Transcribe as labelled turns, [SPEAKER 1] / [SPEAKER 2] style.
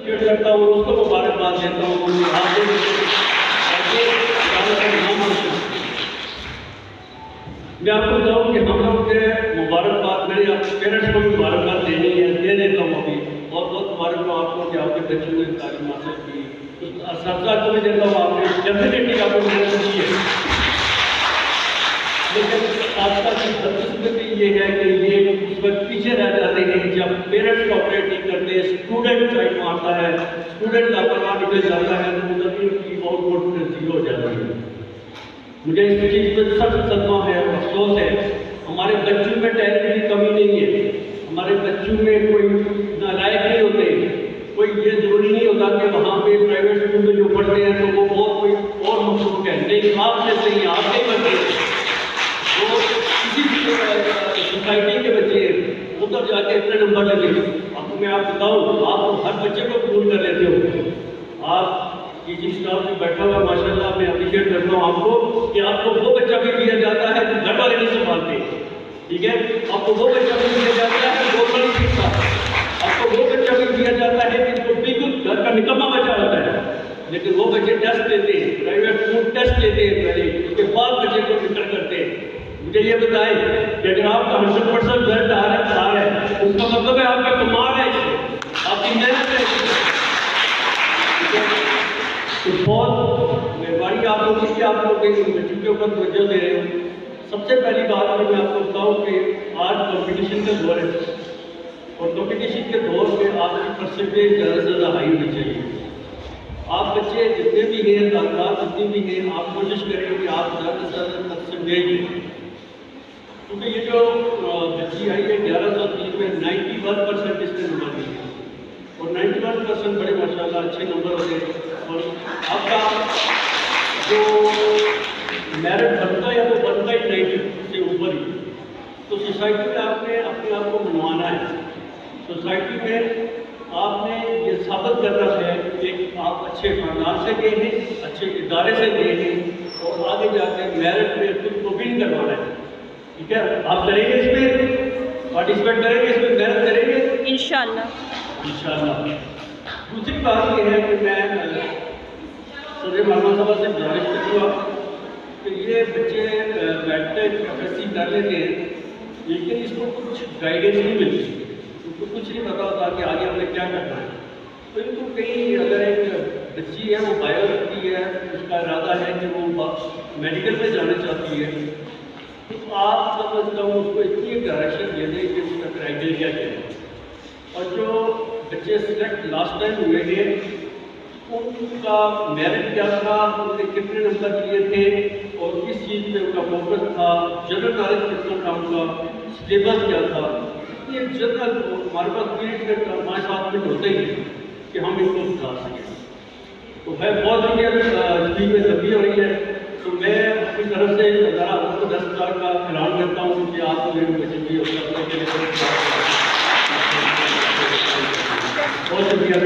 [SPEAKER 1] کرتا ہوں اس کو مبارکباد دیتا ہوں. میں آپ کو بتاؤں کہ ہم لوگ کے مبارکباد میرے پیرنٹس کو بھی مبارکباد دینی ہے، دے دیتا ہوں ابھی. بہت بہت مبارکباد آپ کو کہ آپ کے بچوں نے تعلیم حاصل کی. اساتذہ کو بھی دیتا ہوں، آپ نے ڈیفینیٹلی آپ کو محنت کی ہے. لیکن اساتذہ کی بدقسمتی یہ ہے کہ یہ اس وقت پیچھے رہ جاتے ہیں جب پیرنٹس کوآپریٹ نہیں کرتے، اسٹوڈنٹ سائڈ مارتا ہے، اسٹوڈنٹ لاپرواہ نکل جاتا ہے تو مدرسین کی آؤٹ پٹ زیرو ہو جاتی ہے. مجھے اس چیز پہ سخت صدمہ ہے، افسوس ہے. ہمارے بچوں میں ٹیلنٹ کی کمی نہیں ہے، ہمارے بچوں میں کوئی نالائق نہیں ہوتے. کوئی یہ ضروری نہیں ہوتا کہ وہاں پہ پرائیویٹ اسکول میں جو پڑھتے ہیں تو وہ بہت کوئی اور مخلوق ہے. نہیں، آپ جیسے ہی آپ کے بچے وہ کسی بھی سوسائٹی کے بچے ادھر جا کے اتنے نمبر لگے. اب میں آپ بتاؤں، آپ ہر بچے کو قبول کر لیتے ہو. آپ ٹیچنگ اسٹاف میں بیٹھا ہوا ماشاء اللہ میں اپریشیٹ کرتا ہوں آپ کو کہ آپ کو وہ بچہ بھی دیا جاتا ہے جو گھر والے نہیں سنبھالتے. ٹھیک ہے، آپ کو وہ بچہ بھی دیا جاتا ہے جو گھر نہیں سیکھتا. آپ کو وہ بچہ بھی دیا جاتا ہے کہ جو بالکل گھر کا نکما بچہ ہوتا ہے. لیکن وہ بچے ٹیسٹ لیتے ہیں، پرائیویٹ اسکول ٹیسٹ لیتے ہیں پہلے، اس کے بعد بچے کو انٹر کرتے ہیں. مجھے یہ بتائیں کہ اگر آپ کا 100% رزلٹ آ رہا ہے اس کا مطلب ہے آپ کا کمال ہے، آپ کی محنت ہے. تو بہت مہربانی آپ لوگوں کی، آپ لوگ بچوں کے اوپر توجہ دے رہے ہو. سب سے پہلی بات میں آپ کو بتاؤں کہ آج کمپٹیشن کا دور ہے، اور کمپٹیشن کے دور میں آپ کی پرسنٹیج زیادہ سے زیادہ ہائی ہونی چاہیے. آپ بچے جتنے بھی ہیں، تعلیمات جتنی بھی ہیں، آپ کوشش کریں کہ آپ زیادہ سے زیادہ پرسنٹیج لیں. کیونکہ یہ جو بچی آئی ہے 1130 میں 91% اس نے نمبر دی ہے، اور 91% بڑے ماشاء اللہ اچھے نمبر ہوتے ہیں. اور آپ کا جو میرٹ بنتا ہے وہ بنتا ہی 90 سے اوپر ہی. تو سوسائٹی میں آپ نے اپنے آپ کو منوانا ہے. سوسائٹی میں آپ نے یہ ثابت کرنا ہے کہ آپ اچھے خاندان سے گئے ہیں، اچھے ادارے سے گئے ہیں، اور آگے جا کے میرٹ میں خود کو بھی کروانا ہے. ٹھیک ہے، آپ کریں گے اس میں پارٹیسپیٹ کریں گے، اس میں محنت کریں گے
[SPEAKER 2] انشاءاللہ.
[SPEAKER 1] انشاءاللہ. دوسری بات یہ ہے کہ میں صدر محمد صاحب سے گزارش کروں گا کہ یہ بچے میٹرک FSC کر لیتے ہیں لیکن اس کو کچھ گائیڈنس نہیں ملتی، ان کو کچھ نہیں پتا ہوتا کہ آگے ہم نے کیا کرنا ہے. تو ان کو کہیں اگر ایک بچی ہے وہ بایو رکھتی ہے، اس کا ارادہ ہے کہ وہ میڈیکل میں جانا چاہتی ہے، تو آپ کم از کم اس کو اتنی ایک ڈائریکشن دے دیں کہ اس کا کرائٹیریا کیا ہے. اور جو بچے سلیکٹ لاسٹ ٹائم ہوئے ہیں ان کا میرٹ کیا تھا، ان نے کتنے نمبر لیے تھے، اور کس چیز پہ ان کا فوکس تھا، جنرل نالج کتنا تھا ان کا، سلیبس کیا تھا. یہ جنرل ہمارے پاس پیریڈ کے 5-7 منٹ ہوتے ہی کہ ہم ان کو سکھا سکیں. تو ہے بہت ہی اسپیڈ میں تبدیل ہو رہی ہے. تو میں اپنی طرف سے ذرا آپ کو 10,000 کا اعلان کرتا ہوں کہ آپ کو میرے بچے بھی بہت شکریہ.